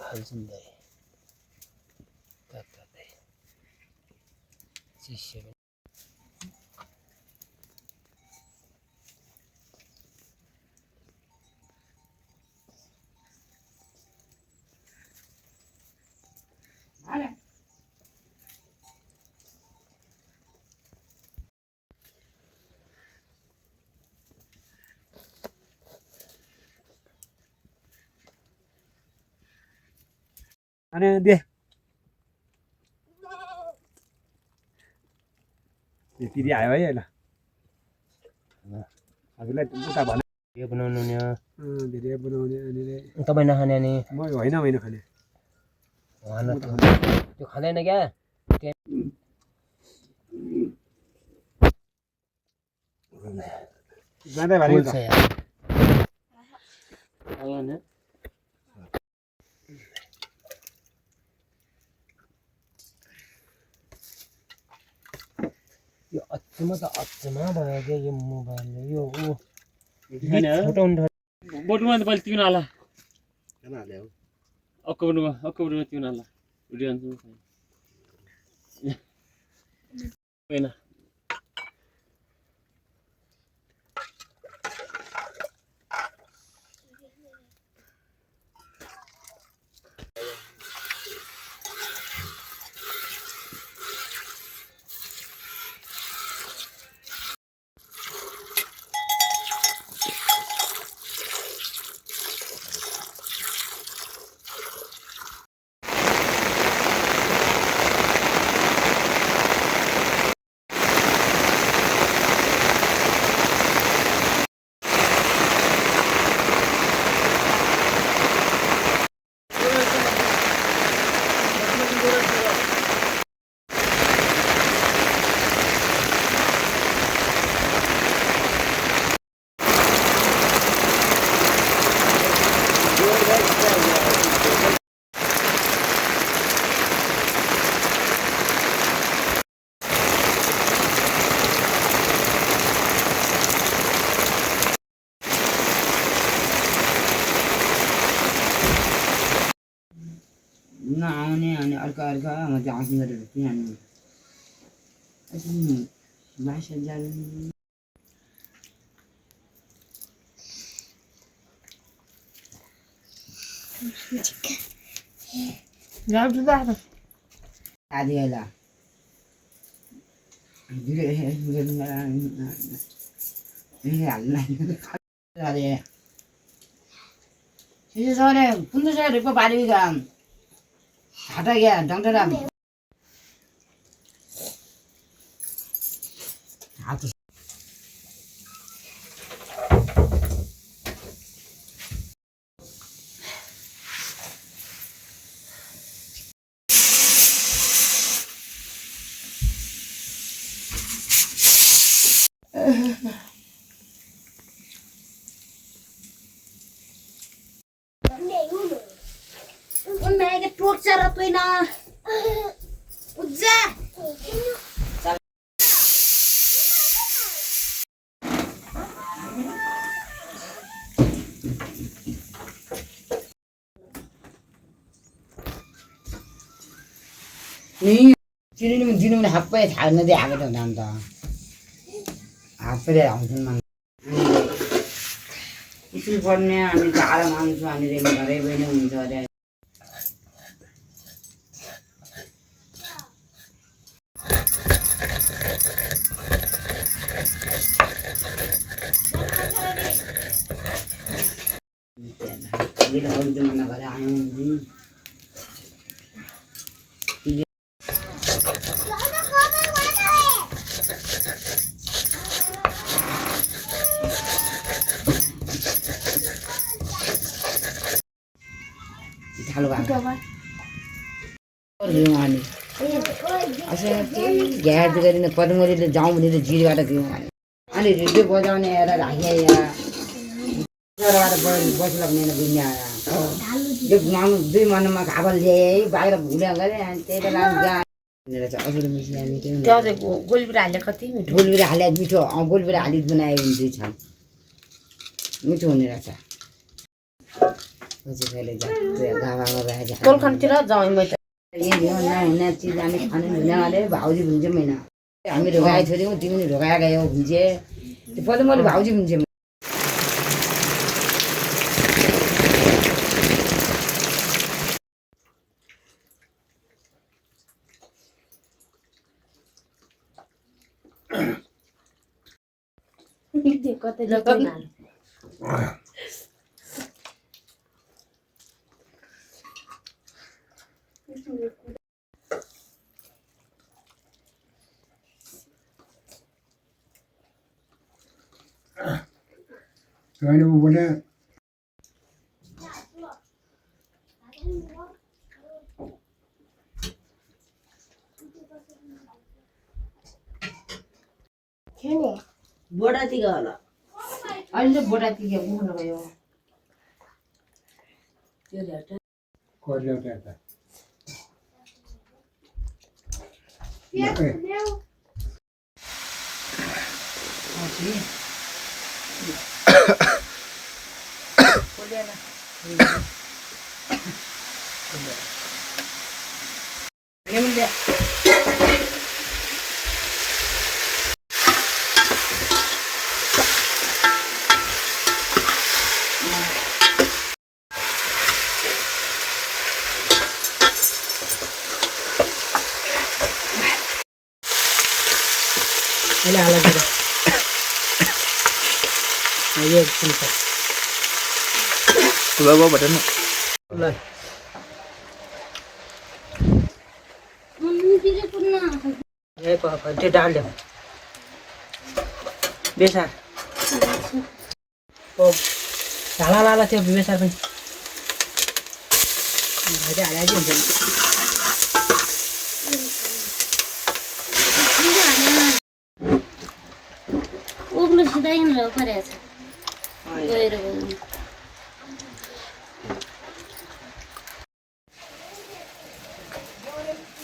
हाल्छन् दाइ तात्तातै शिष्य अनि दे दिदी आयो है ल हजुरलाई उता भने भिडियो बनाउनु नि भिडियो बनाउने अनि तपाईँ नखाने अनि म होइन खाने त्यो खाँदैन क्या जाँदै भाइ फुल छ यार यो अचम्म त अचम्म भयो क्या यो मोबाइलले यो फोटो बोटमा त पहिले तिउन होला किन हाल्यो अक्टोबरमा तिउन होला भिडियो होइन नआउने अनि अर्को म चाहिँ आउँछु गरेर किनभने बाइस हजार आधी होला कुन चाहिँ रुपये बारी हटा गया डॉक्टर हाथ नहीं चिनी में दिन में हप्पे था नदी आगे तो जानता हप्पे आउँछन् मन स्कुल पढ्ने अनि गाह्रो मान्छु अनि रेम घरै पनि हुन्छ अरे ये तो हम जमाना घर आए हैं ग्यास गरेर पदमरीले जाउँ भने जिरबाट गयौँ अनि रेडियो बजाउने हेर राखिया बस्ला भने घुम्ने आयो यो दुई महिनामा खाबल ल्याए बाहिर भुल्या गरेँ अनि त्यही बेला गोलबिरा हाले कति मिठो गोलबिरा हाले मिठो गोलबिरा हाली बनायो भने चाहिँ छ मिठो हुने रहेछ सोचे पहले गावामा रहेछ दोलखानतिर जाउँ म त नहुने चिज हामी खानु हुने वाले भाउजी भुन्छौँ होइन हामी ढोकाए छोड्यौँ तिमी ढोकाए गयौ भुन्छे त्यो पछि मैले भाउजी भुन्छे कतै लकन होइन म बोले बोडातिर होला अहिले बोडातिर पुग्नु गयो त्यो हेर्दा कोर्लेटा त Ini ala gitu. Ayo kita. बाबा बटन ल ए पापा त्यो डाल्यो बेसार ओ झाला लाला त्यो बेसार पनि अहिले हालाइदियो हुन्छ उग्लो सिधै हिँड्नु परेछ गएर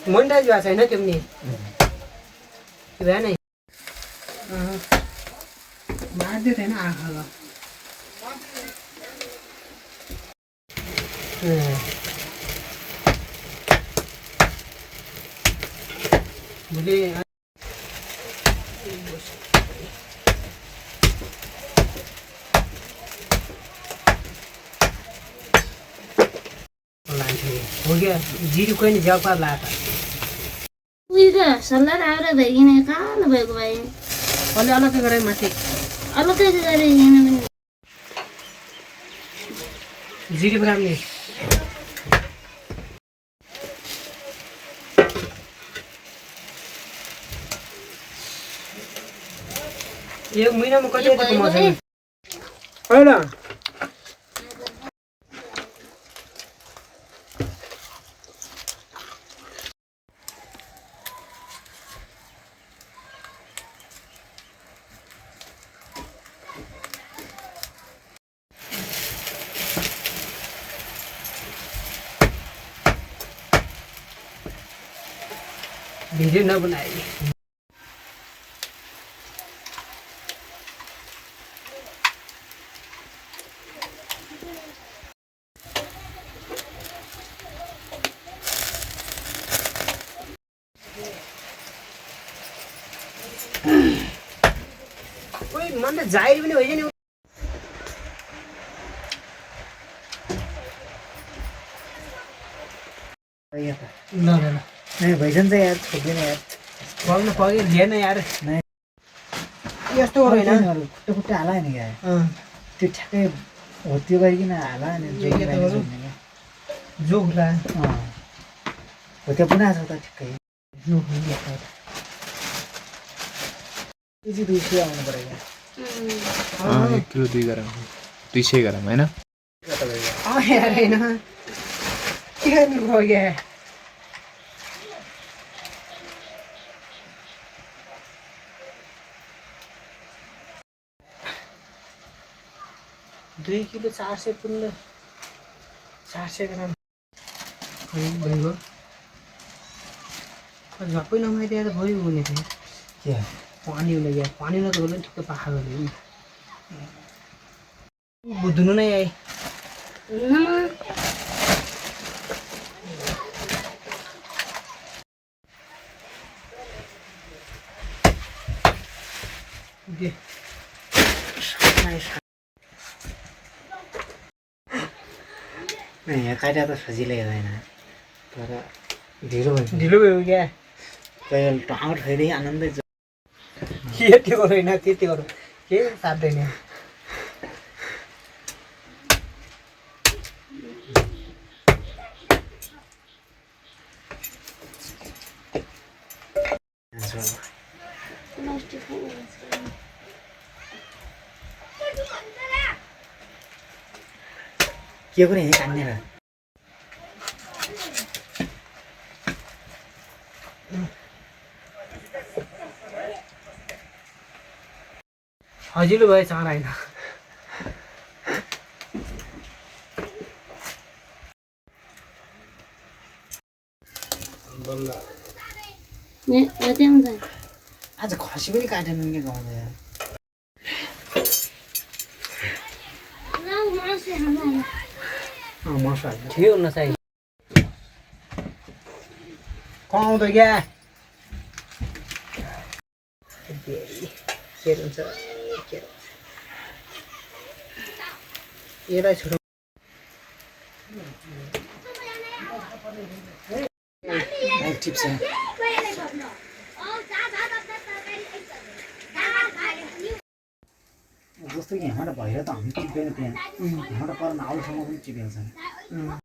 मोनिटाइज भएको छैन त्यो पनि भएन मार्दै थिएन आँखा भोलि हो गया जिरो कोही नि ज्याउ पार लाएको उयो सल्लाह आएर भइकन कालो भएको भाइ अलि अलग्गै गरे माथि अलग्गै गरे हिँड्नु पनि जिरो ग्राम नि एक महिनामा कति कमाउँछ होइन भिडियो नबनाए कोही मन त जाहिर पनि होइन नि ल ल ल नहीं भैसन चाहिँ यार छोड्दैन यार पग्न पग्यो लिएन यार यस्तो हो होइन खुट्टा खुट्टा हाला नि क्या त्यो ठ्याक्कै हो त्यो गरिकन हाला नि जोग्ला हो त्यो पुना छ त ठिक्कै केजी 200 आउनु पर्यो क्या 1 किलो 2 ग्राम 200 ग्राम होइन यार होइन के गर्नु भयो क्या 2 किलो 400 पुग्नु 400 ग्राम भइगयो झप्पै नमाइदिएर भयो हुने थियो के पानी हुने क्या पानी न त होला ठिक्क पाखा गऱ्यो नि धुनु नै आए यहाँ काटेर त सजिलै हुँदैन तर ढिलो भयो क्या कहिले टाउँ ठैदै आनन्दै यति गरौँ होइन त्यति गरौँ के साध्दैन के पनि कान्ने हजुर भयो चार होइन आज खसी पनि काटेन के गाउँदा मसु हाल्नु ठिक हुन चाहियो आउँदो क्या के हुन्छ यसलाई छोडौँ टिप्स जस्तो कि यहाँबाट भएर त हामी टिप्दैन त्यहाँ यहाँबाट पर आउसम्म पनि टिपेको छ